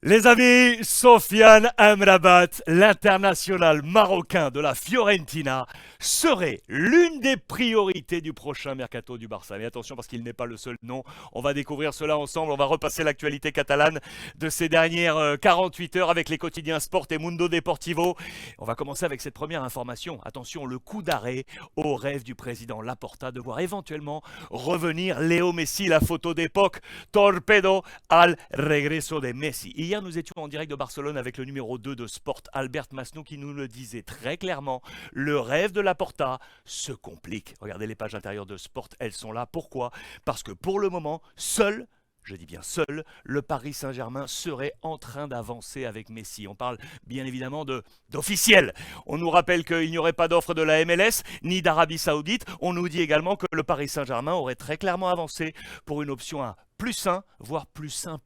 Les amis, Sofiane Amrabat, l'international marocain de la Fiorentina, serait l'une des priorités du prochain mercato du Barça. Mais attention parce qu'il n'est pas le seul nom. On va découvrir cela ensemble. On va repasser l'actualité catalane de ces dernières 48 heures avec les quotidiens Sport et Mundo Deportivo. On va commencer avec cette première information. Attention, le coup d'arrêt au rêve du président Laporta de voir éventuellement revenir Léo Messi, la photo d'époque, torpedo al regreso de Messi. Hier, nous étions en direct de Barcelone avec le numéro 2 de Sport, Albert Masnou, qui nous le disait très clairement. Le rêve de Laporta se complique. Regardez les pages intérieures de Sport, elles sont là. Pourquoi ? Parce que pour le moment, seul, je dis bien seul, le Paris Saint-Germain serait en train d'avancer avec Messi. On parle bien évidemment d'officiel. On nous rappelle qu'il n'y aurait pas d'offre de la MLS ni d'Arabie Saoudite. On nous dit également que le Paris Saint-Germain aurait très clairement avancé pour une option à plus 1, voire plus 1,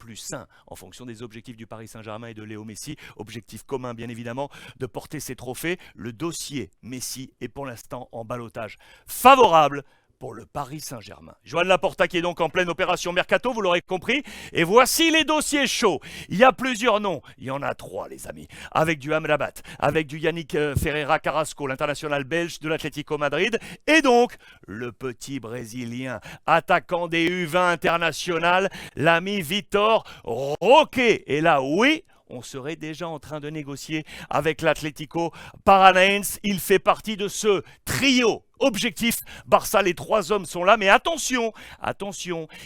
en fonction des objectifs du Paris Saint-Germain et de Léo Messi. Objectif commun, bien évidemment, de porter ses trophées. Le dossier Messi est pour l'instant en ballottage favorable pour le Paris Saint-Germain. Joan Laporta qui est donc en pleine opération Mercato, vous l'aurez compris. Et voici les dossiers chauds. Il y a plusieurs noms. Il y en a 3, les amis. Avec du Amrabat, avec du Yannick Ferreira Carrasco, l'international belge de l'Atlético Madrid. Et donc, le petit Brésilien, attaquant des U20 international, l'ami Vitor Roque. Et là, oui, on serait déjà en train de négocier avec l'Atlético Paranaense. Il fait partie de ce trio. Objectif, Barça, les 3 hommes sont là, mais attention,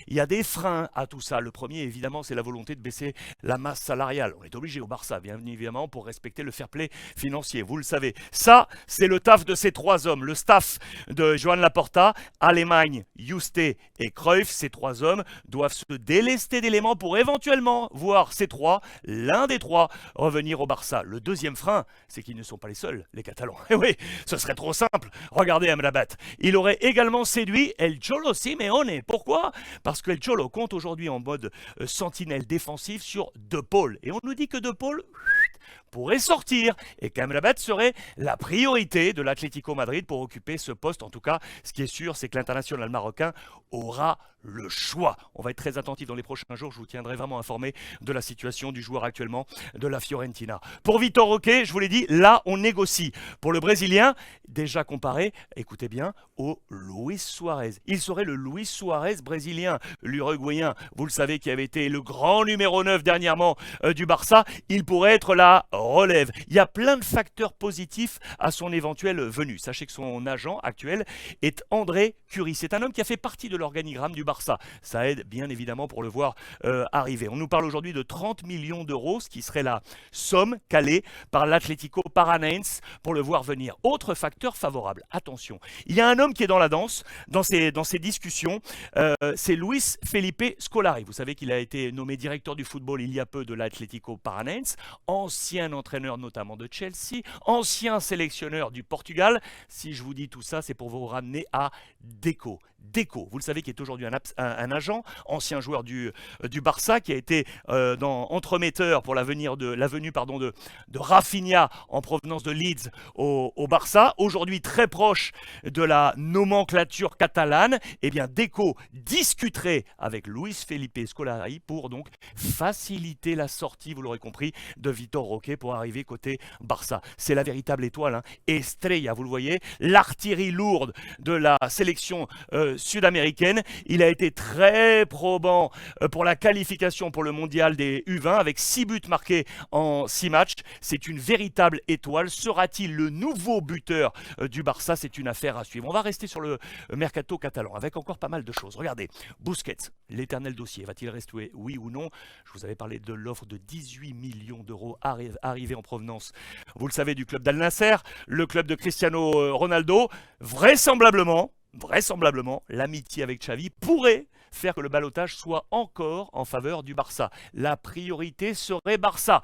il y a des freins à tout ça. Le premier, évidemment, c'est la volonté de baisser la masse salariale. On est obligé au Barça, bien évidemment, pour respecter le fair play financier, vous le savez. Ça, c'est le taf de ces 3 hommes. Le staff de Joan Laporta, Allemagne, Juste et Cruyff, ces 3 hommes doivent se délester d'éléments pour éventuellement voir ces 3, l'un des 3, revenir au Barça. Le deuxième frein, c'est qu'ils ne sont pas les seuls, les Catalans. Et oui, ce serait trop simple. Regardez Amrabat. Il aurait également séduit El Cholo Simeone. Pourquoi ? Parce que El Cholo compte aujourd'hui en mode sentinelle défensif sur De Paul. Et on nous dit que De Paul pourrait sortir et qu'Amrabat serait la priorité de l'Atlético Madrid pour occuper ce poste. En tout cas, ce qui est sûr, c'est que l'international marocain aura le choix. On va être très attentif dans les prochains jours. Je vous tiendrai vraiment informé de la situation du joueur actuellement de la Fiorentina. Pour Vitor Roque, je vous l'ai dit, là, on négocie. Pour le Brésilien, déjà comparé, écoutez bien, au Luis Suarez. Il serait le Luis Suarez brésilien, l'Uruguayen, vous le savez, qui avait été le grand numéro 9 dernièrement du Barça. Il pourrait être la relève. Il y a plein de facteurs positifs à son éventuelle venue. Sachez que son agent actuel est André Curie. C'est un homme qui a fait partie de l'organigramme du Barça. Ça aide bien évidemment pour le voir arriver. On nous parle aujourd'hui de 30 millions d'euros, ce qui serait la somme calée par l'Atlético Paranaense pour le voir venir. Autre facteur favorable, attention, il y a un homme qui est dans la danse, dans ces discussions, c'est Luis Felipe Scolari. Vous savez qu'il a été nommé directeur du football il y a peu de l'Atlético Paranaense, ancien entraîneur notamment de Chelsea, ancien sélectionneur du Portugal. Si je vous dis tout ça, c'est pour vous ramener à Deco. Deco, vous le savez, qui est aujourd'hui un agent, ancien joueur du Barça, qui a été entremetteur pour la venue de Rafinha en provenance de Leeds au Barça, aujourd'hui très proche de la nomenclature catalane. Eh bien, Deco discuterait avec Luis Felipe Scolari pour donc faciliter la sortie, vous l'aurez compris, de Vitor Roque pour arriver côté Barça. C'est la véritable étoile, hein. Estrella, vous le voyez, l'artillerie lourde de la sélection sud-américaine. Il a été très probant pour la qualification pour le mondial des U20 avec 6 buts marqués en 6 matchs. C'est une véritable étoile. Sera-t-il le nouveau buteur du Barça ? C'est une affaire à suivre. On va rester sur le mercato catalan avec encore pas mal de choses. Regardez, Busquets, l'éternel dossier, va-t-il rester, oui ou non ? Je vous avais parlé de l'offre de 18 millions d'euros arrivée en provenance, vous le savez, du club d'Al Nasser, le club de Cristiano Ronaldo. Vraisemblablement, l'amitié avec Xavi pourrait faire que le ballottage soit encore en faveur du Barça. La priorité serait Barça.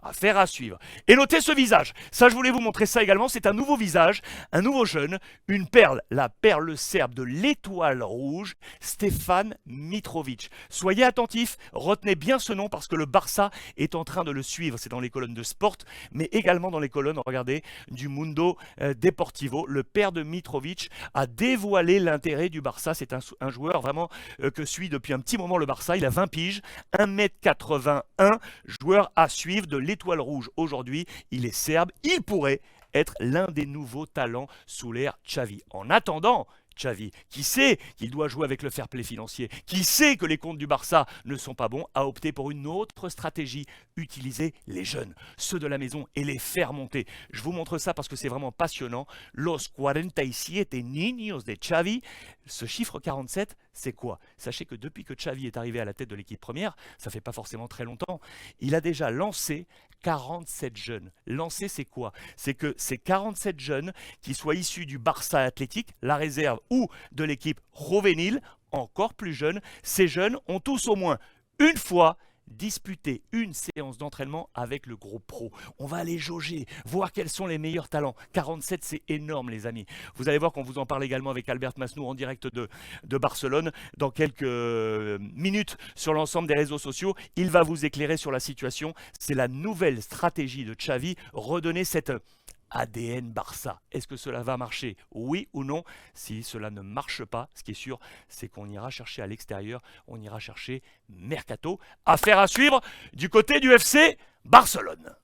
Affaire à suivre. Et notez ce visage. Ça, je voulais vous montrer ça également. C'est un nouveau visage, un nouveau jeune, une perle, la perle serbe de l'Étoile Rouge, Stefan Mitrovic. Soyez attentifs, retenez bien ce nom parce que le Barça est en train de le suivre. C'est dans les colonnes de Sport, mais également dans les colonnes, regardez, du Mundo Deportivo. Le père de Mitrovic a dévoilé l'intérêt du Barça. C'est un joueur vraiment que suit depuis un petit moment le Barça. Il a 20 piges, 1m81, joueur à suivre de l'Étoile Rouge aujourd'hui. Il est serbe, il pourrait être l'un des nouveaux talents sous l'ère Xavi. En attendant, Xavi, qui sait qu'il doit jouer avec le fair play financier, qui sait que les comptes du Barça ne sont pas bons, a opté pour une autre stratégie, utiliser les jeunes, ceux de la maison, et les faire monter. Je vous montre ça parce que c'est vraiment passionnant. Los 47 niños de Xavi, ce chiffre 47, c'est quoi? Sachez que depuis que Xavi est arrivé à la tête de l'équipe première, ça fait pas forcément très longtemps, il a déjà lancé 47 jeunes. Lancer, c'est quoi? C'est que ces 47 jeunes, qui soient issus du Barça Athlétique, la réserve, ou de l'équipe juvénile, encore plus jeunes, ces jeunes ont tous au moins une fois disputé une séance d'entraînement avec le groupe pro. On va aller jauger, voir quels sont les meilleurs talents. 47, c'est énorme, les amis. Vous allez voir qu'on vous en parle également avec Albert Masnou en direct de Barcelone dans quelques minutes sur l'ensemble des réseaux sociaux. Il va vous éclairer sur la situation. C'est la nouvelle stratégie de Xavi, redonner cette ADN Barça. Est-ce que cela va marcher? Oui ou non? Si cela ne marche pas, ce qui est sûr, c'est qu'on ira chercher à l'extérieur, on ira chercher Mercato. Affaire à suivre du côté du FC Barcelone.